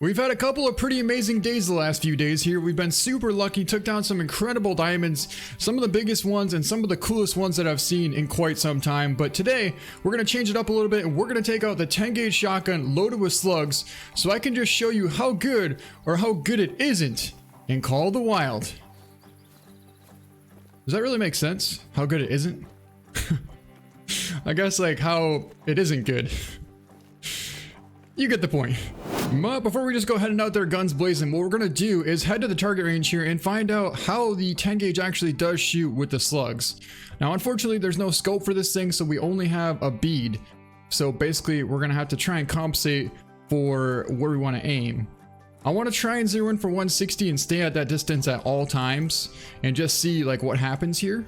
We've had a couple of pretty amazing days the last few days here. We've been super lucky, took down some incredible diamonds, some of the biggest ones and some of the coolest ones that I've seen in quite some time. But today, we're going to change it up a little bit and we're going to take out the 10 gauge shotgun loaded with slugs so I can just show you how good or how good it isn't in Call of the Wild. Does that really make sense? How good it isn't? I guess like how it isn't good. You get the point. But before we just go heading out there guns blazing, what we're going to do is head to the target range here and find out how the 10 gauge actually does shoot with the slugs. Now unfortunately there's no scope for this thing, so we only have a bead. So basically we're going to have to try and compensate for where we want to aim. I want to try and zero in for 160 and stay at that distance at all times and just see like what happens here.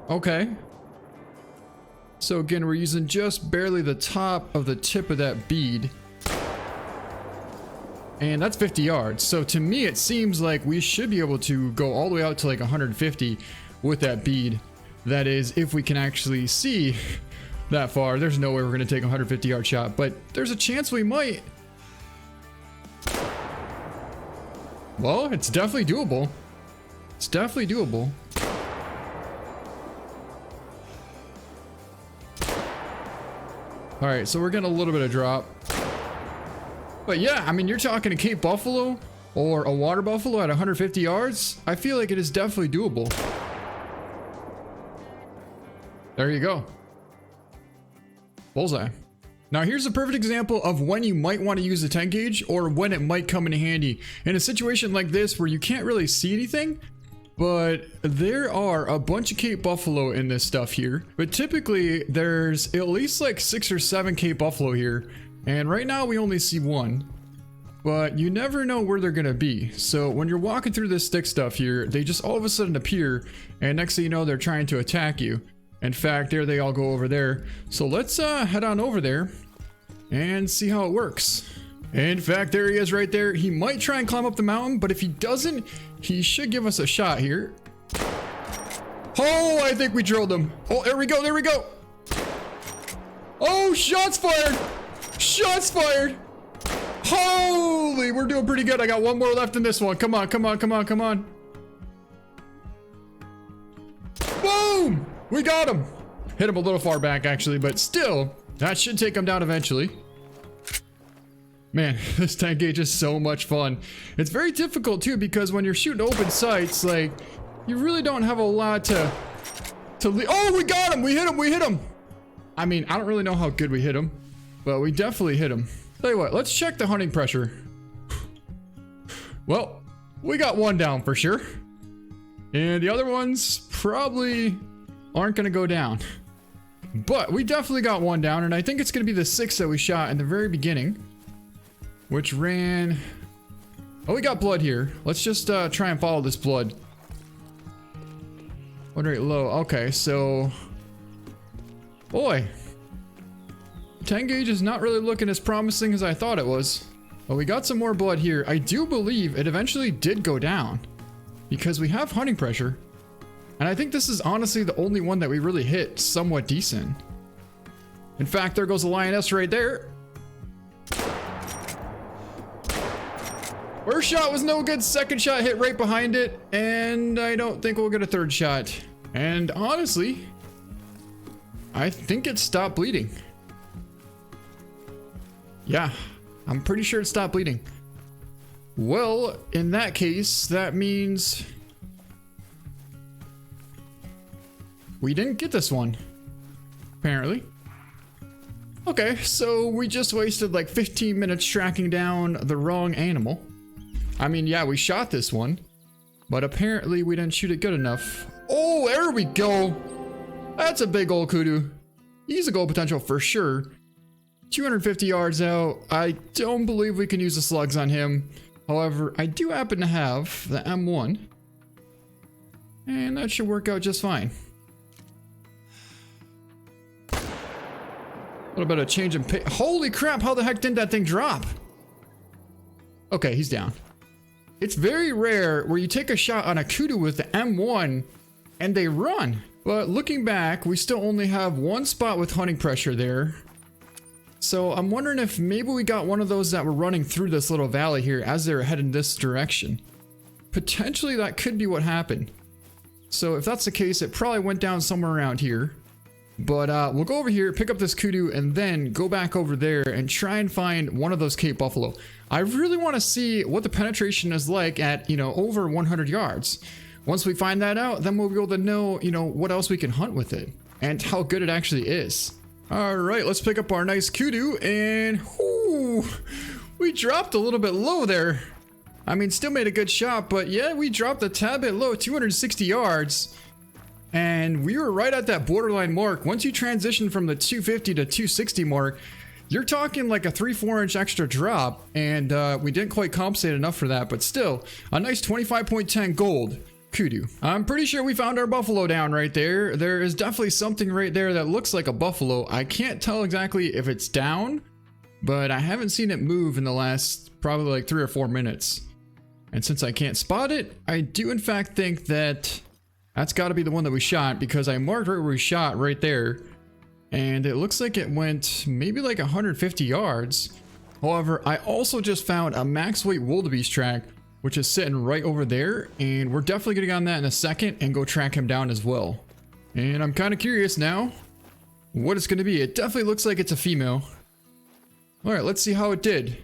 Okay. So again, we're using just barely the top of the tip of that bead. And that's 50 yards. So to me, it seems like we should be able to go all the way out to like 150 with that bead. That is, if we can actually see that far. There's no way we're going to take a 150 yard shot, but there's a chance we might. Well, it's definitely doable. It's definitely doable. All right, so we're getting a little bit of drop. But yeah, I mean, you're talking a Cape Buffalo or a water buffalo at 150 yards. I feel like it is definitely doable. There you go. Bullseye. Now here's a perfect example of when you might want to use the 10 gauge or when it might come in handy. In a situation like this where you can't really see anything, but there are a bunch of Cape Buffalo in this stuff here. But typically there's at least like 6 or 7 Cape Buffalo here. And right now we only see one. But you never know where they're gonna be. So when you're walking through this stick stuff here, they just all of a sudden appear. And next thing you know, they're trying to attack you. In fact, there they all go over there. So let's head on over there and see how it works. In fact, there he is right there. He might try and climb up the mountain, but if he doesn't, he should give us a shot here. Oh, I think we drilled him. Oh, there we go, there we go. Oh, shots fired. Shots fired. Holy, we're doing pretty good. I got one more left in this one. Come on, come on, come on, come on. Boom, we got him. Hit him a little far back actually, but still, that should take him down eventually. Man, this 10 gauge is so much fun. It's very difficult too because when you're shooting open sights, like you really don't have a lot to oh, we got him. We hit him. We hit him. I mean, I don't really know how good we hit him, but we definitely hit him. Tell you what, let's check the hunting pressure. Well, we got one down for sure. And the other ones probably aren't going to go down. But we definitely got one down, and I think it's going to be the 6 that we shot in the very beginning. Which ran... Oh, we got blood here. Let's just try and follow this blood. Blood rate low. Okay, so... Boy. 10 gauge is not really looking as promising as I thought it was. But we got some more blood here. I do believe it eventually did go down. Because we have hunting pressure. And I think this is honestly the only one that we really hit somewhat decent. In fact, there goes the lioness right there. First shot was no good, second shot hit right behind it, and I don't think we'll get a third shot. And honestly, I think it stopped bleeding. Yeah, I'm pretty sure it stopped bleeding. Well, in that case, that means we didn't get this one, apparently. Okay, so we just wasted like 15 minutes tracking down the wrong animal. I mean, yeah, we shot this one, but apparently we didn't shoot it good enough. Oh, there we go. That's a big old kudu. He's a goal potential for sure. 250 yards out. I don't believe we can use the slugs on him. However, I do happen to have the M1, and that should work out just fine. A little bit of change in pace. Holy crap, how the heck didn't that thing drop? Okay, he's down. It's very rare where you take a shot on a kudu with the M1 and they run. But looking back, we still only have one spot with hunting pressure there. So I'm wondering if maybe we got one of those that were running through this little valley here as they were heading this direction. Potentially that could be what happened. So if that's the case, it probably went down somewhere around here. But we'll go over here, pick up this kudu, and then go back over there and try and find one of those Cape Buffalo. I really want to see what the penetration is like at, you know, over 100 yards. Once we find that out, then we'll be able to know, you know, what else we can hunt with it and how good it actually is. All right, let's pick up our nice kudu, and whoo, we dropped a little bit low there. I mean, still made a good shot, but yeah, we dropped a tad bit low, 260 yards. And we were right at that borderline mark. Once you transition from the 250 to 260 mark, you're talking like a 3-4 inch extra drop. And we didn't quite compensate enough for that, but still a nice 25.10 gold kudu. I'm pretty sure we found our buffalo down right there. There is definitely something right there that looks like a buffalo. I can't tell exactly if it's down, but I haven't seen it move in the last probably like 3 or 4 minutes. And since I can't spot it, I do in fact think that that's got to be the one that we shot, because I marked right where we shot right there. And it looks like it went maybe like 150 yards. However, I also just found a max weight wildebeest track, which is sitting right over there. And we're definitely going to get on that in a second and go track him down as well. And I'm kind of curious now what it's going to be. It definitely looks like it's a female. All right, let's see how it did.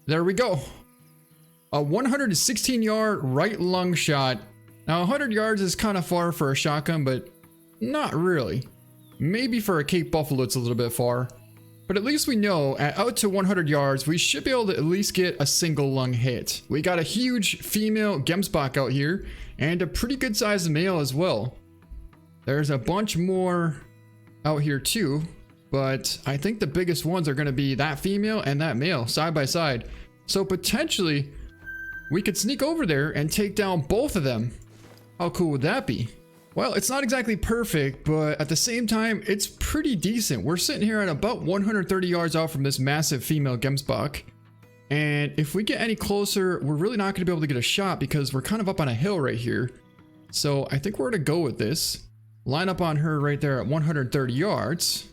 There we go. A 116 yard right lung shot. Now 100 yards is kind of far for a shotgun, but not really. Maybe for a Cape Buffalo it's a little bit far. But at least we know at out to 100 yards, we should be able to at least get a single lung hit. We got a huge female Gemsbok out here, and a pretty good sized male as well. There's a bunch more out here too, but I think the biggest ones are going to be that female and that male side by side. So potentially we could sneak over there and take down both of them. How cool would that be? Well, it's not exactly perfect, but at the same time, it's pretty decent. We're sitting here at about 130 yards out from this massive female Gemsbok. And if we get any closer, we're really not going to be able to get a shot because we're kind of up on a hill right here. So I think we're going to go with this. Line up on her right there at 130 yards.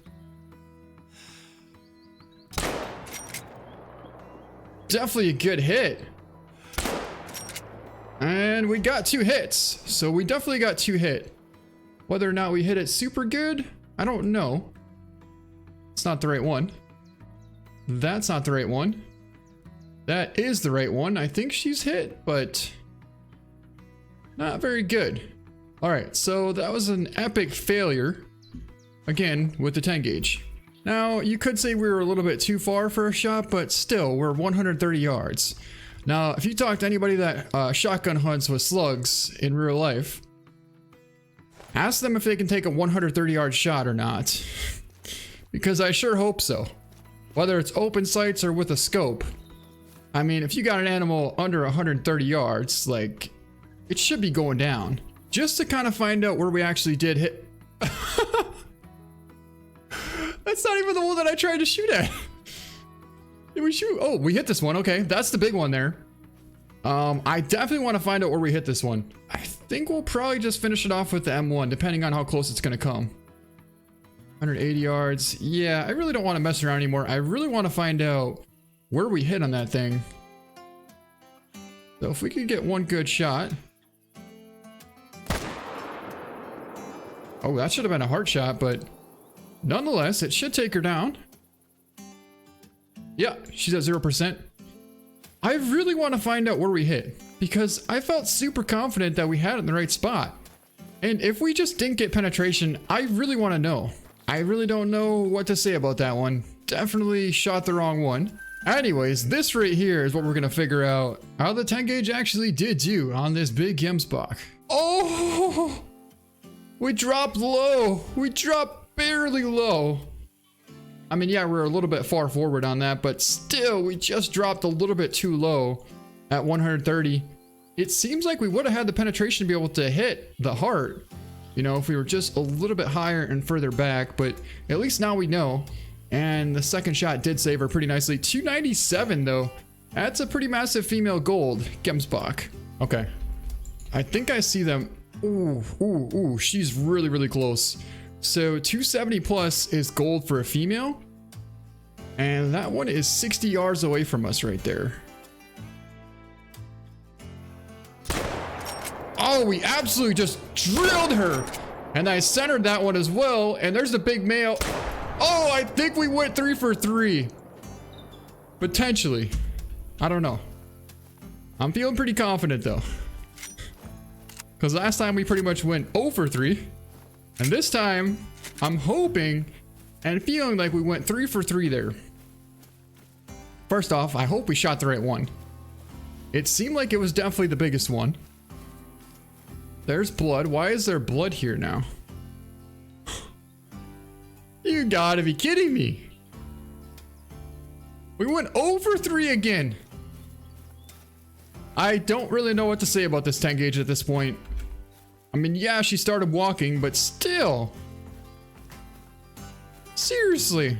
Definitely a good hit. And we got 2 hits. So we definitely got 2 hit. Whether or not we hit it super good, I don't know. It's not the right one. That's not the right one. That is the right one. I think she's hit, but not very good. All right, so that was an epic failure. Again, with the 10 gauge. Now, you could say we were a little bit too far for a shot, but still, we're 130 yards. Now, if you talk to anybody that shotgun hunts with slugs in real life, ask them if they can take a 130 yard shot or not. Because I sure hope so. Whether it's open sights or with a scope. I mean, if you got an animal under 130 yards, like, it should be going down. Just to kind of find out where we actually did hit. That's not even the one that I tried to shoot at. Did we shoot? Oh, we hit this one. Okay, that's the big one there. I definitely want to find out where we hit this one. I think we'll probably just finish it off with the M1, depending on how close it's going to come. 180 yards. Yeah, I really don't want to mess around anymore. I really want to find out where we hit on that thing. So if we could get one good shot. Oh, that should have been a heart shot, but nonetheless, it should take her down. Yeah, she's at 0%. I really want to find out where we hit because I felt super confident that we had it in the right spot. And if we just didn't get penetration, I really want to know. I really don't know what to say about that one. Definitely shot the wrong one. Anyways, this right here is what we're going to figure out how the 10 gauge actually did do on this big Gemsbok. Oh, we dropped low. We dropped barely low. I mean, yeah, we're a little bit far forward on that, but still, we just dropped a little bit too low at 130. It seems like we would have had the penetration to be able to hit the heart, you know, if we were just a little bit higher and further back, but at least now we know. And the second shot did save her pretty nicely. 297 though. That's a pretty massive female gold Gemsbok. Okay. I think I see them. Ooh, she's really, really close. So 270 plus is gold for a female. And that one is 60 yards away from us right there. Oh, we absolutely just drilled her. And I centered that one as well. And there's the big male. Oh, I think we went 3 for 3. Potentially. I don't know. I'm feeling pretty confident though. Because last time we pretty much went 0 for 3. And this time, I'm hoping and feeling like we went 3 for 3 there. First off, I hope we shot the right one. It seemed like it was definitely the biggest one. There's blood. Why is there blood here now? You gotta be kidding me. We went 0 for 3 again. I don't really know what to say about this 10 gauge at this point. I mean, yeah, she started walking, but still. Seriously.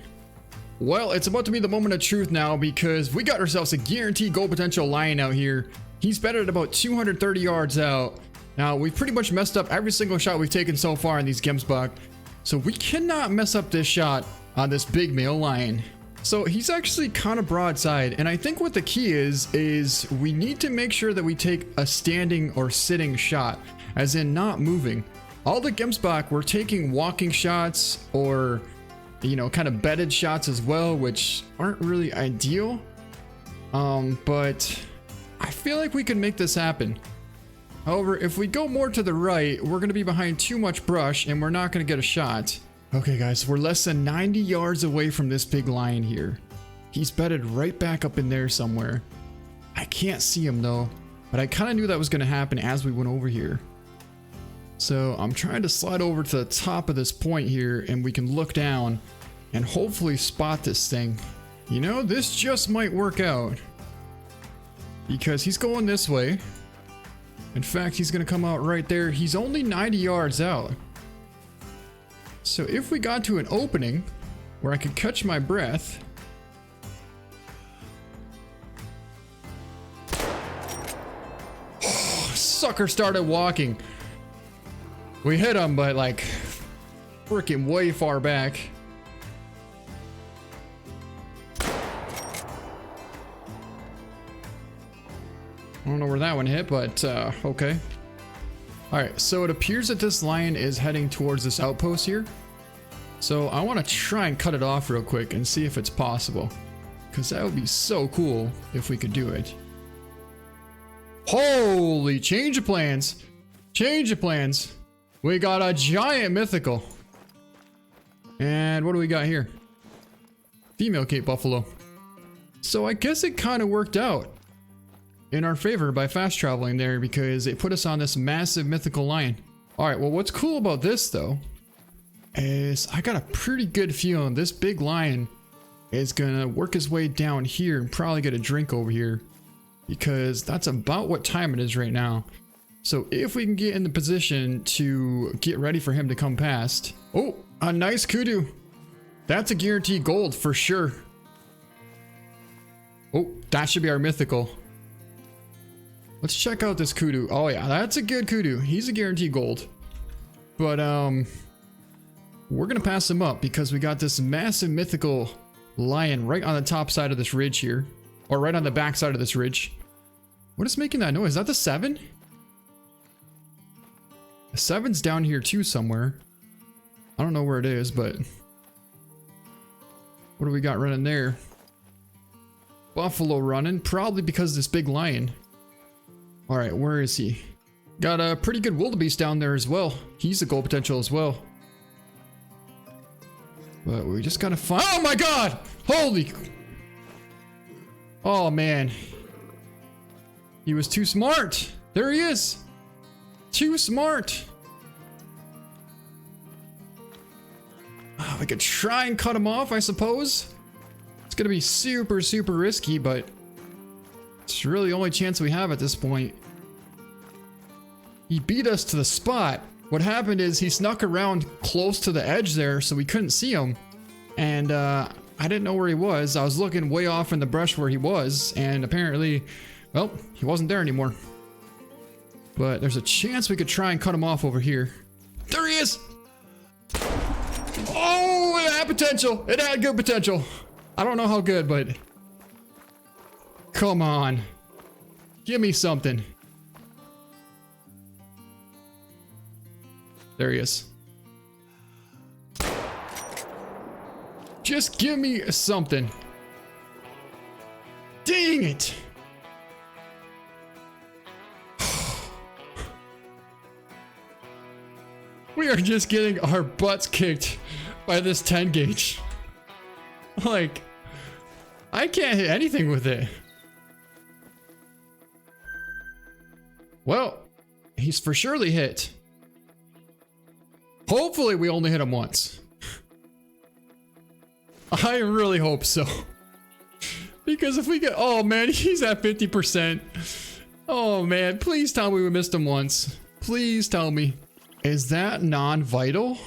Well, it's about to be the moment of truth now because we got ourselves a guaranteed goal potential lion out here. He's bedded at about 230 yards out. Now, we've pretty much messed up every single shot we've taken so far in these Gemsbach. So we cannot mess up this shot on this big male lion. So he's actually kind of broadside. And I think what the key is we need to make sure that we take a standing or sitting shot, as in not moving. All the Gemsbach, we're taking walking shots or, you know, kind of bedded shots as well, which aren't really ideal. But I feel like we can make this happen. However, if we go more to the right, we're going to be behind too much brush and we're not going to get a shot. Okay guys, we're less than 90 yards away from this big lion here. He's bedded right back up in there somewhere. I can't see him though, but I kind of knew that was going to happen as we went over here. So I'm trying to slide over to the top of this point here and we can look down and hopefully spot this thing. You know, this just might work out because he's going this way. In fact, he's going to come out right there. He's only 90 yards out. So if we got to an opening where I could catch my breath. Oh, sucker started walking. We hit him, but like freaking way far back. I don't know where that one hit, but okay. All right, so it appears that this lion is heading towards this outpost here. So I want to try and cut it off real quick and see if it's possible, because that would be so cool if we could do it. Holy, change of plans. Change of plans. We got a giant mythical. And what do we got here? Female Cape Buffalo. So I guess it kind of worked out in our favor by fast traveling there because it put us on this massive mythical lion. All right, well, what's cool about this though is I got a pretty good feeling this big lion is gonna work his way down here and probably get a drink over here because that's about what time it is right now. So if we can get in the position to get ready for him to come past. Oh, a nice kudu. That's a guaranteed gold for sure. Oh, that should be our mythical. Let's check out this kudu. Oh yeah, that's a good kudu. He's a guaranteed gold. But we're gonna pass him up because we got this massive mythical lion right on the top side of this ridge here. Or right on the back side of this ridge. What is making that noise? Is that the 7? The 7's down here too somewhere. I don't know where it is, but what do we got running there? Buffalo running, probably because of this big lion. All right, where is he? Got a pretty good wildebeest down there as well. He's a goal potential as well. But we just gotta find. Oh my god! Holy! Oh man. He was too smart. There he is. Too smart. Oh, we could try and cut him off, I suppose. It's gonna be super, super risky, but it's really the only chance we have at this point. He beat us to the spot. What happened is he snuck around close to the edge there so we couldn't see him. And I didn't know where he was. I was looking way off in the brush where he was. And apparently, well, he wasn't there anymore. But there's a chance we could try and cut him off over here. There he is! Oh, it had potential. It had good potential. I don't know how good, but come on. Give me something. There he is. Just give me something. Dang it. We are just getting our butts kicked by this 10 gauge. Like, I can't hit anything with it. Well, he's for surely hit. Hopefully we only hit him once. I really hope so. Because if we get, oh man, he's at 50%. Oh man, please tell me we missed him once. Please tell me. Is that non-vital?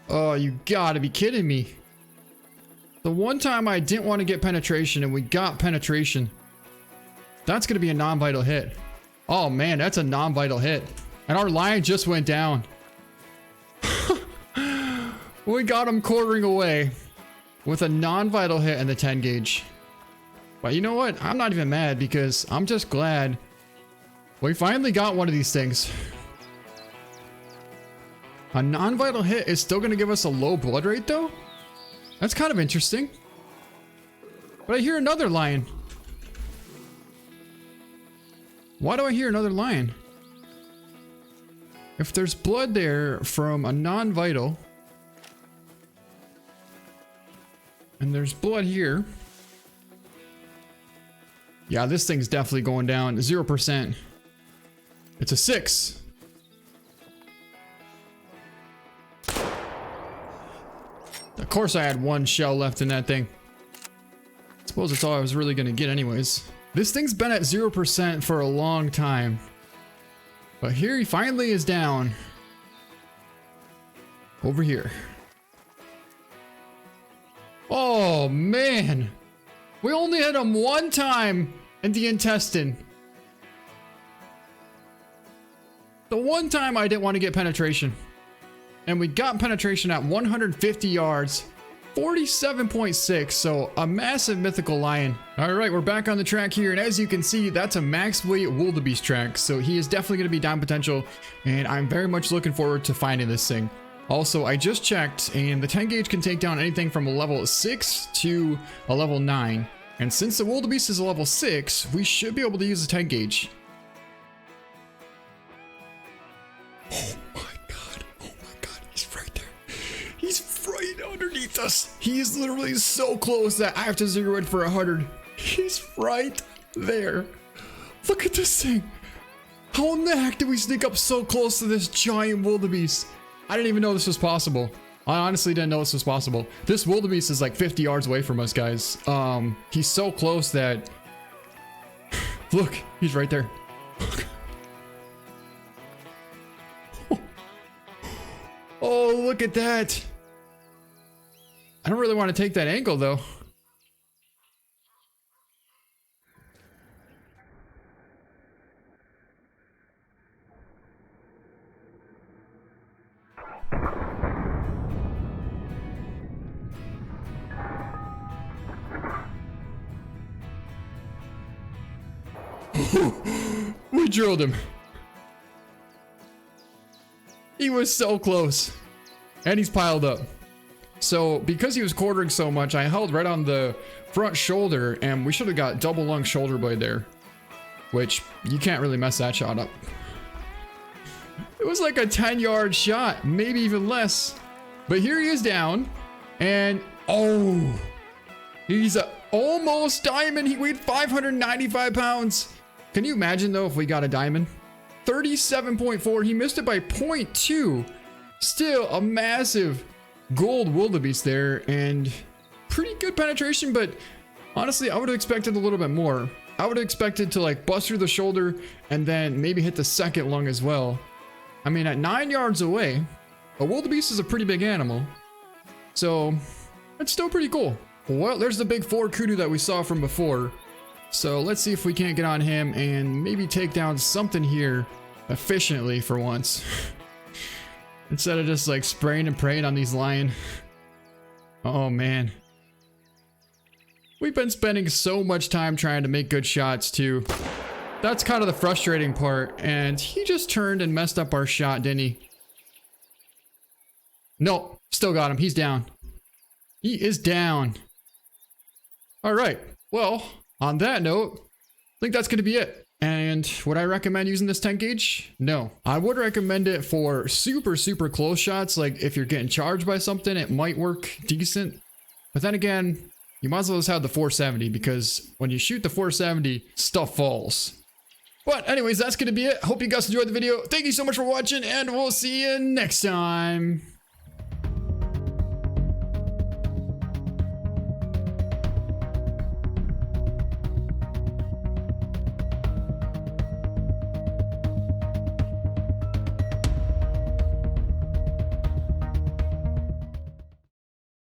Oh, you gotta be kidding me. The one time I didn't want to get penetration and we got penetration. That's gonna be a non-vital hit. Oh man, that's a non-vital hit. And our line just went down. We got him quartering away with a non-vital hit in the 10 gauge. But you know what? I'm not even mad because I'm just glad we finally got one of these things. A non-vital hit is still going to give us a low blood rate though? That's kind of interesting. But I hear another lion. Why do I hear another lion? If there's blood there from a non-vital, and there's blood here. Yeah, this thing's definitely going down 0%. It's a 6. Of course I had one shell left in that thing. I suppose that's all I was really gonna get anyways. This thing's been at 0% for a long time. But here he finally is down. Over here. Oh man. We only hit him one time in the intestine. The one time I didn't want to get penetration. And we got penetration at 150 yards. 47.6, so a massive mythical lion. All right, we're back on the track here, and as you can see, that's a max weight wildebeest track, so he is definitely going to be down potential, and I'm very much looking forward to finding this thing. Also, I just checked, and the 10 gauge can take down anything from a level 6 to a level 9, and since the wildebeest is a level 6, we should be able to use the 10 gauge. Oh my god, he's right there. He's right underneath us. He is literally so close that I have to zero in for 100. He's right there. Look at this thing. How in the heck did we sneak up so close to this giant wildebeest? I didn't even know this was possible. I honestly didn't know this was possible. This wildebeest is like 50 yards away from us, guys. He's so close that... Look, he's right there. Oh, look at that. I don't really want to take that angle though. We drilled him. He was so close. And he's piled up. So because he was quartering so much, I held right on the front shoulder, and we should have got double lung shoulder blade there. Which, you can't really mess that shot up. It was like a 10-yard shot, maybe even less. But here he is down, and oh, he's a almost diamond. He weighed 595 pounds. Can you imagine though if we got a diamond? 37.4, he missed it by 0.2. Still a massive gold wildebeest there, and pretty good penetration, but honestly I would have expected a little bit more. I would have expected to like bust through the shoulder and then maybe hit the second lung as well. I mean, at 9 yards away, a wildebeest is a pretty big animal, so it's still pretty cool. Well, there's the big 4 kudu that we saw from before, so let's see if we can't get on him and maybe take down something here efficiently for once. Instead of just like spraying and praying on these lion. Oh man. We've been spending so much time trying to make good shots too. That's kind of the frustrating part. And he just turned and messed up our shot, didn't he? Nope, still got him. He's down. He is down. All right. Well, on that note, I think that's going to be it. And would I recommend using this 10 gauge? No. I would recommend it for super, super close shots. Like if you're getting charged by something, it might work decent. But then again, you might as well just have the 470 because when you shoot the 470, stuff falls. But anyways, that's going to be it. Hope you guys enjoyed the video. Thank you so much for watching and we'll see you next time.